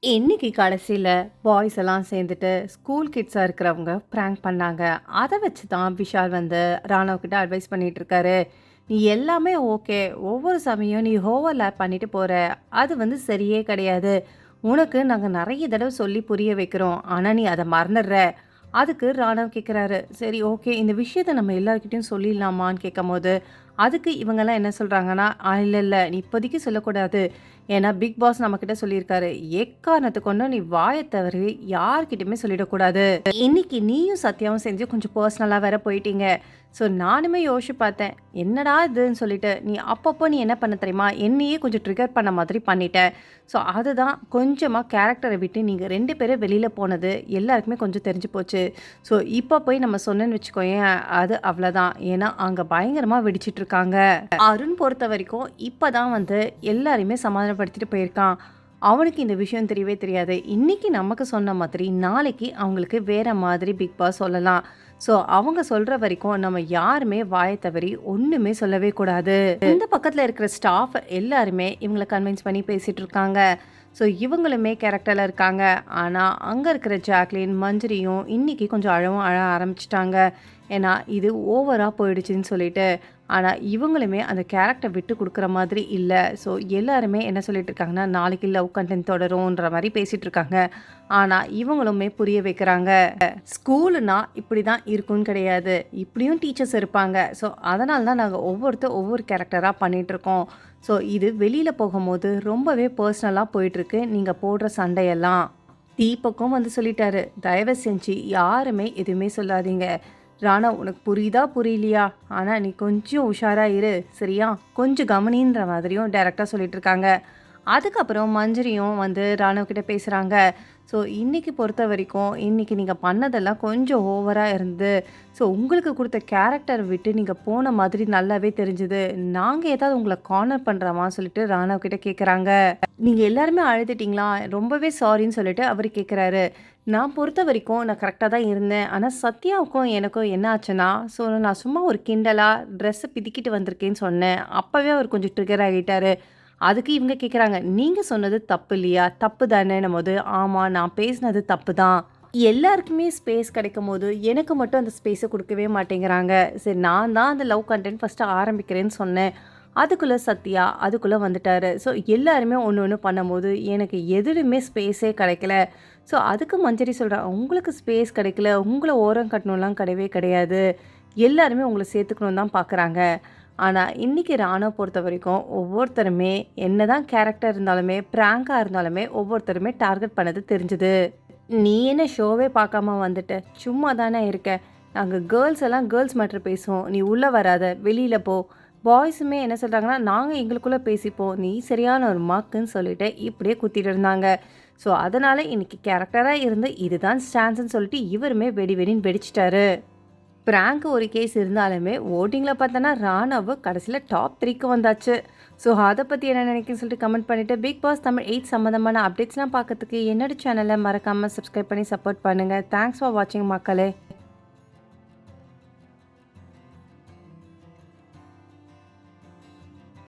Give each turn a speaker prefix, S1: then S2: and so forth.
S1: இன்னைக்கு கடைசியில பாய்ஸ் எல்லாம் சேர்ந்துட்டு ஸ்கூல் கிட்ஸா இருக்கிறவங்க பிராங்க் பண்ணாங்க. அத வச்சு தான் விஷால் வந்து ராணவ் கிட்ட அட்வைஸ் பண்ணிட்டு இருக்காரு. "நீ எல்லாமே ஓகே. ஒவ்வொரு சமயம் நீ ஓவர்லேப் பண்ணிட்டு போற. அது வந்து சரியே கிடையாது. உனக்கு நாங்க நெறைய தடவ சொல்லி புரிய வைக்கிறோம். ஆனா நீ அத மறந்துடுற." அதுக்கு ராணவ் கேட்குறாரு, "சரி ஓகே. இந்த விஷயத்த நம்ம எல்லார்கிட்டயும் சொல்லிடலாமான்னு?" கேட்கும்போது, அதுக்கு இவங்கலாம் என்ன சொல்றாங்கன்னா, இல்ல இல்ல. நீ இப்போதைக்கு சொல்லக்கூடாது. ஏன்னா பிக் பாஸ் நம்மகிட்ட சொல்லியிருக்காரு. எக்காரணத்துக்கு கொண்டும் நீ வாய தவறி யார்கிட்டயுமே சொல்லிடக்கூடாது. இன்னைக்கு நீயும் சத்யாவும் செஞ்சு கொஞ்சம் பர்சனலா வேற போயிட்டீங்க. ஸோ நானுமே யோசிச்சு பார்த்தேன். என்னடா இதுன்னு சொல்லிட்டு, நீ அப்பப்போ நீ என்ன பண்ண தெரியுமா? என்னையே கொஞ்சம் ட்ரிகர் பண்ண மாதிரி பண்ணிட்ட. ஸோ அதுதான் கொஞ்சமா கேரக்டர விட்டு நீங்க 2 பேரும் வெளியில போனது எல்லாருக்குமே கொஞ்சம் தெரிஞ்சு போச்சு. ஸோ இப்போ போய் நம்ம சொன்னேன்னு வச்சுக்கோயேன், அது அவ்வளோதான். ஏன்னா அங்க பயங்கரமா வெடிச்சிட்டு இருக்காங்க. அருண் பொறுத்தவரைக்கும் இப்ப தான் வந்து எல்லாரையுமே சமாதானப்படுத்திட்டு போயிருக்கான். அவனுக்கு இந்த விஷயம் தெரியவே தெரியாது. இன்னைக்கு நமக்கு சொன்ன மாதிரி, நாளைக்கு அவங்களுக்கு வேற மாதிரி பிக் பாஸ் சொல்லலாம். ஸோ அவங்க சொல்ற வரைக்கும் நம்ம யாருமே வாய தவறி ஒண்ணுமே சொல்லவே கூடாது. இந்த பக்கத்துல இருக்கிற ஸ்டாஃப் எல்லாருமே இவங்கள கன்வின்ஸ் பண்ணி பேசிட்டு இருக்காங்க. ஸோ இவங்களுமே கேரக்டர்ல இருக்காங்க. ஆனா அங்க இருக்கிற ஜாக்லின், மஞ்சரியும் இன்னைக்கு கொஞ்சம் அழ ஆரம்பிச்சுட்டாங்க. ஏன்னா இது ஓவரா போயிடுச்சுன்னு சொல்லிட்டு. ஆனா, இவங்களுமே அந்த கேரக்டர் விட்டு குடுக்குற மாதிரி இல்ல. ஸோ, எல்லாருமே என்ன சொல்லிட்டு இருக்காங்கன்னா, நாளைக்கு லவ் கன்டென்ட் தொடரும்ன்ற மாரி பேசிட்டு இருக்காங்க. ஆனா, இவங்களுமே புரிய வைக்கிறாங்க. ஸ்கூலுனா இப்படி தான் இருக்கும்னு கிடையாது. இப்படியும் டீச்சர்ஸ் இருப்பாங்க. ஸோ, அதனால தான் நாங்க ஒவ்வொரு கேரக்டரா பண்ணிட்டுருக்கோம். ஸோ, இது வெளியில போகும்போது ரொம்பவே பர்சனலா போயிட்டுருக்கு. நீங்க போடுற சண்டையெல்லாம். தீபக்கும் வந்து சொல்லிட்டாரு. தயவு செஞ்சு யாருமே எதுவுமே சொல்லாதீங்க. ராணா உனக்கு புரியுதா புரியலையா? ஆனா நீ கொஞ்சம் உஷாரா இரு. சரியா? கொஞ்சம் கவனின்ற மாதிரியும் டைரக்ட்டா சொல்லிட்டு இருக்காங்க. அதுக்கப்புறம் மஞ்சரியும் வந்து ராணவ் கிட்ட பேசுறாங்க. ஸோ இன்னைக்கு பொறுத்தவரைக்கும், இன்னைக்கு நீங்க பண்ணதெல்லாம் கொஞ்சம் ஓவரா இருந்து, ஸோ உங்களுக்கு குடுத்த கேரக்டர விட்டு நீங்க போன மாதிரி நல்லாவே தெரிஞ்சுது. நாங்க ஏதாவது உங்கள கார்னர் பண்றோமா? சொல்லிட்டு ராணவ் கிட்ட கேட்குறாங்க. நீங்க எல்லாருமே அழுதுட்டீங்களா? ரொம்பவே சாரின்னு சொல்லிட்டு அவரு கேட்குறாரு. நான் பொறுத்தவரைக்கும் நான் கரெக்ட்டா தான் இருந்தேன். ஆனா சத்யாவுக்கும் எனக்கும் என்ன ஆச்சுன்னா, ஸோ நான் சும்மா ஒரு கிண்டலா ட்ரெஸ்ஸ பிதுக்கிட்டு வந்திருக்கேன்னு சொன்னேன். அப்பவே அவர் கொஞ்சம் ட்ரிகர் ஆகிட்டாரு. அதுக்கு இவங்க கேட்குறாங்க, "நீங்க சொன்னது தப்பு இல்லையா? தப்பு தானேன்னும்போது, ஆமா நான் பேசினது தப்பு தான். எல்லாருக்குமே ஸ்பேஸ் கிடைக்கும்போது, எனக்கு மட்டும் அந்த ஸ்பேஸ குடுக்கவே மாட்டேங்கிறாங்க. சரி நான் தான் அந்த லவ் கன்டென்ட் ஃபர்ஸ்ட்டு ஆரம்பிக்கிறேன்னு சொன்னேன். அதுக்குள்ள சத்யா அதுக்குள்ள வந்துட்டாரு. ஸோ எல்லாருமே ஒண்ணு ஒண்ணு பண்ணும்போது, எனக்கு எதுலயுமே ஸ்பேஸே கிடைக்கல. ஸோ அதுக்கு மஞ்சரி சொல்றா, "உங்களுக்கு ஸ்பேஸ் கிடைக்கல. உங்கள ஓரம் கட்டணும்லாம் கிடையவே கிடையாது. எல்லாருமே உங்கள சேர்த்துக்கணும்னு தான் பார்க்குறாங்க." ஆனா, இன்னைக்கு ராணுவ பொறுத்தவரைக்கும் ஒவ்வொருத்தருமே என்னதான் கேரக்டர் இருந்தாலுமே, பிராங்கா இருந்தாலுமே ஒவ்வொருத்தருமே டார்கெட் பண்ணது தெரிஞ்சது. "நீ என்ன ஷோவே பார்க்காம வந்துட்ட? சும்மா தானே இருக்க. நாங்க கேர்ள்ஸ் எல்லாம் கேர்ள்ஸ் மேட்டர் பேசுவோம். நீ உள்ள வராத. வெளியில போ." பாய்ஸுமே என்ன சொல்றாங்கன்னா, "நாங்க எங்களுக்குள்ள பேசிப்போம். நீ சரியான ஒரு மக்குன்னு" சொல்லிட்டு இப்படியே குத்திட்டு இருந்தாங்க. ஸோ, அதனால இன்னைக்கு கேரக்டரா இருந்து இதுதான் ஸ்டாண்ட்ஸ்ன்னு சொல்லிட்டு இவருமே வெடி வெடின்னு வெடிச்சிட்டாரு. பிராங்க் ஒரு கேஸ் இருந்தாலுமே, வோட்டிங்கில பார்த்தோன்னா, ராணவ் கடைசியில டாப் 3க்கு வந்தாச்சு. ஸோ, அத பத்தி என்ன நினைக்கிறீங்கன்னு சொல்லிட்டு கமெண்ட் பண்ணிட்டு, பிக் பாஸ் தமிழ் 8 சம்மந்தமான அப்டேட்ஸ்லாம் பார்க்கறதுக்கு என்னோட சேனல மறக்காம சப்ஸ்கிரைப் பண்ணி சப்போர்ட் பண்ணுங்க. தேங்க்ஸ் ஃபார் வாட்சிங் மக்களே!